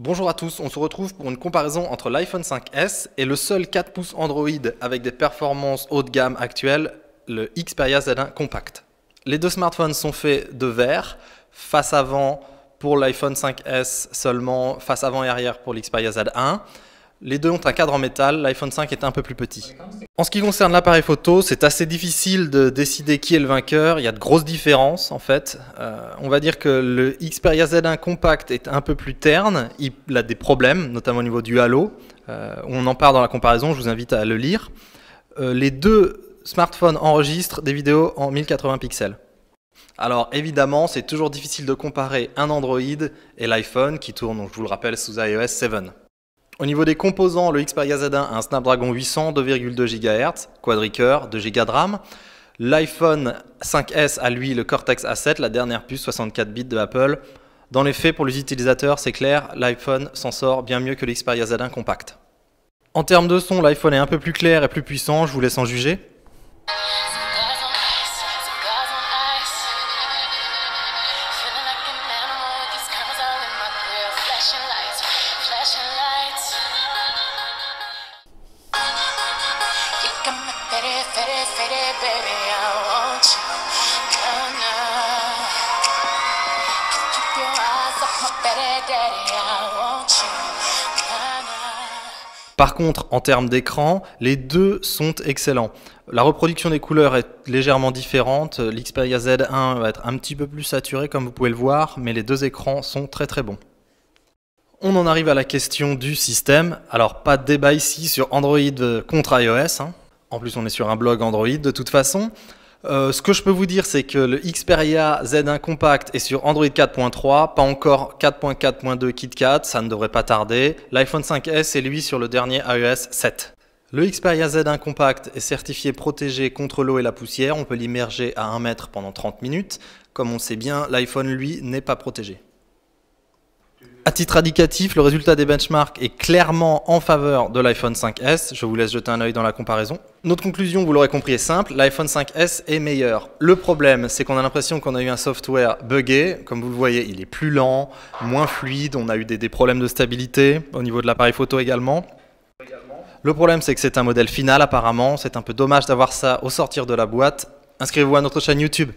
Bonjour à tous, on se retrouve pour une comparaison entre l'iPhone 5S et le seul 4 pouces Android avec des performances haut de gamme actuelles, le Xperia Z1 Compact. Les deux smartphones sont faits de verre, face avant pour l'iPhone 5S seulement, face avant et arrière pour l'Xperia Z1. Les deux ont un cadre en métal, l'iPhone 5 est un peu plus petit. En ce qui concerne l'appareil photo, c'est assez difficile de décider qui est le vainqueur, il y a de grosses différences en fait. On va dire que le Xperia Z1 Compact est un peu plus terne, il a des problèmes, notamment au niveau du halo. On en parle dans la comparaison, je vous invite à le lire. Les deux smartphones enregistrent des vidéos en 1080 pixels. Alors évidemment, c'est toujours difficile de comparer un Android et l'iPhone qui tourne, je vous le rappelle, sous iOS 7. Au niveau des composants, le Xperia Z1 a un Snapdragon 800, 2,2 GHz, quad-cœur, 2 Go de RAM. L'iPhone 5S a lui le Cortex A7, la dernière puce 64 bits de Apple. Dans les faits, pour les utilisateurs, c'est clair, l'iPhone s'en sort bien mieux que l'Xperia Z1 Compact. En termes de son, l'iPhone est un peu plus clair et plus puissant, je vous laisse en juger. Par contre, en termes d'écran, les deux sont excellents. La reproduction des couleurs est légèrement différente. L'Xperia Z1 va être un petit peu plus saturé, comme vous pouvez le voir, mais les deux écrans sont très très bons. On en arrive à la question du système. Alors, pas de débat ici sur Android contre iOS. En plus, on est sur un blog Android de toute façon. Ce que je peux vous dire, c'est que le Xperia Z1 Compact est sur Android 4.3, pas encore 4.4.2 KitKat, ça ne devrait pas tarder. L'iPhone 5S est lui sur le dernier iOS 7. Le Xperia Z1 Compact est certifié protégé contre l'eau et la poussière, on peut l'immerger à 1 mètre pendant 30 minutes. Comme on sait bien, l'iPhone lui n'est pas protégé. À titre indicatif, le résultat des benchmarks est clairement en faveur de l'iPhone 5S. Je vous laisse jeter un œil dans la comparaison. Notre conclusion, vous l'aurez compris, est simple. L'iPhone 5S est meilleur. Le problème, c'est qu'on a l'impression qu'on a eu un software buggé. Comme vous le voyez, il est plus lent, moins fluide. On a eu des problèmes de stabilité au niveau de l'appareil photo également. Le problème, c'est que c'est un modèle final apparemment. C'est un peu dommage d'avoir ça au sortir de la boîte. Inscrivez-vous à notre chaîne YouTube.